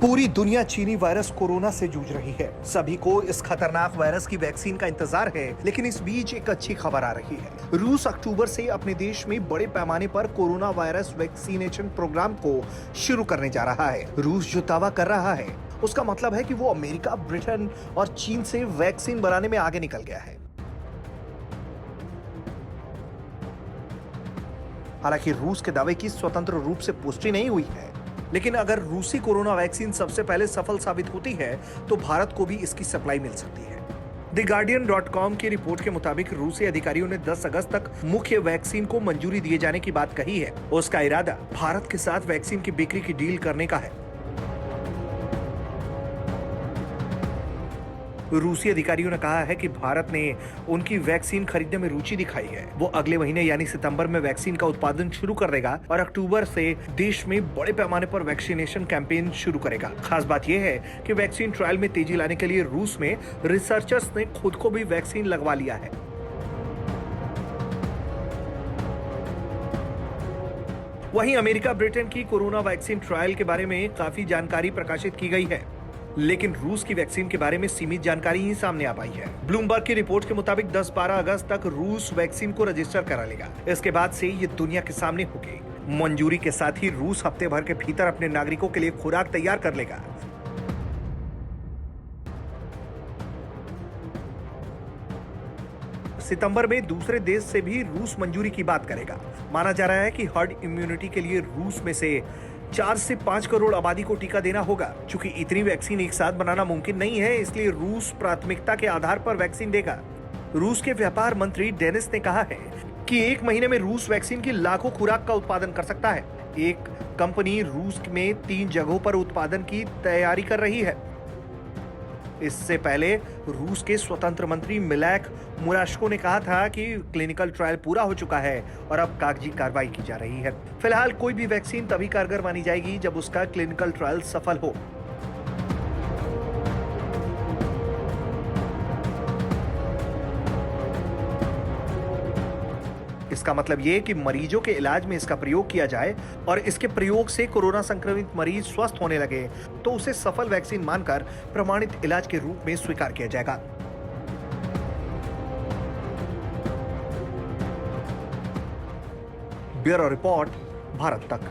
पूरी दुनिया चीनी वायरस कोरोना से जूझ रही है। सभी को इस खतरनाक वायरस की वैक्सीन का इंतजार है, लेकिन इस बीच एक अच्छी खबर आ रही है। रूस अक्टूबर से अपने देश में बड़े पैमाने पर कोरोना वायरस वैक्सीनेशन प्रोग्राम को शुरू करने जा रहा है। रूस जो दावा कर रहा है, उसका मतलब है कि वो अमेरिका, ब्रिटेन और चीन से वैक्सीन बनाने में आगे निकल गया है। हालांकि रूस के दावे की स्वतंत्र रूप से पुष्टि नहीं हुई है, लेकिन अगर रूसी कोरोना वैक्सीन सबसे पहले सफल साबित होती है तो भारत को भी इसकी सप्लाई मिल सकती है। TheGuardian.com की रिपोर्ट के मुताबिक रूसी अधिकारियों ने 10 अगस्त तक मुख्य वैक्सीन को मंजूरी दिए जाने की बात कही है। उसका इरादा भारत के साथ वैक्सीन की बिक्री की डील करने का है। रूसी अधिकारियों ने कहा है कि भारत ने उनकी वैक्सीन खरीदने में रुचि दिखाई है। वो अगले महीने यानी सितंबर में वैक्सीन का उत्पादन शुरू कर देगा और अक्टूबर से देश में बड़े पैमाने पर वैक्सीनेशन कैंपेन शुरू करेगा। खास बात यह है कि वैक्सीन ट्रायल में तेजी लाने के लिए रूस में रिसर्चर्स ने खुद को भी वैक्सीन लगवा लिया है। वहीं अमेरिका, ब्रिटेन की कोरोना वैक्सीन ट्रायल के बारे में काफी जानकारी प्रकाशित की गई है, लेकिन रूस की वैक्सीन के बारे में सीमित जानकारी ही सामने आ पाई है। ब्लूमबर्ग की रिपोर्ट के मुताबिक 10-12 अगस्त तक रूस वैक्सीन को रजिस्टर करा लेगा। इसके बाद से ये दुनिया के सामने होगी। मंजूरी के साथ ही रूस हफ्ते भर के भीतर अपने नागरिकों के लिए खुराक तैयार कर लेगा। सितंबर में दूसरे देश से भी रूस मंजूरी की बात करेगा। माना जा रहा है कि हर्ड इम्यूनिटी के लिए रूस में से 4 से 5 करोड़ आबादी को टीका देना होगा। चूंकि इतनी वैक्सीन एक साथ बनाना मुमकिन नहीं है, इसलिए रूस प्राथमिकता के आधार पर वैक्सीन देगा। रूस के व्यापार मंत्री डेनिस ने कहा है कि 1 महीने में रूस वैक्सीन की लाखों खुराक का उत्पादन कर सकता है। एक कंपनी रूस में 3 जगहों पर उत्पादन की तैयारी कर रही है। इससे पहले रूस के स्वतंत्र मंत्री मिलैक मुराशको ने कहा था कि क्लिनिकल ट्रायल पूरा हो चुका है और अब कागजी कार्रवाई की जा रही है। फिलहाल कोई भी वैक्सीन तभी कारगर मानी जाएगी जब उसका क्लिनिकल ट्रायल सफल हो। इसका मतलब ये कि मरीजों के इलाज में इसका प्रयोग किया जाए और इसके प्रयोग से कोरोना संक्रमित मरीज स्वस्थ होने लगे तो उसे सफल वैक्सीन मानकर प्रमाणित इलाज के रूप में स्वीकार किया जाएगा। ब्यूरो रिपोर्ट, भारत तक।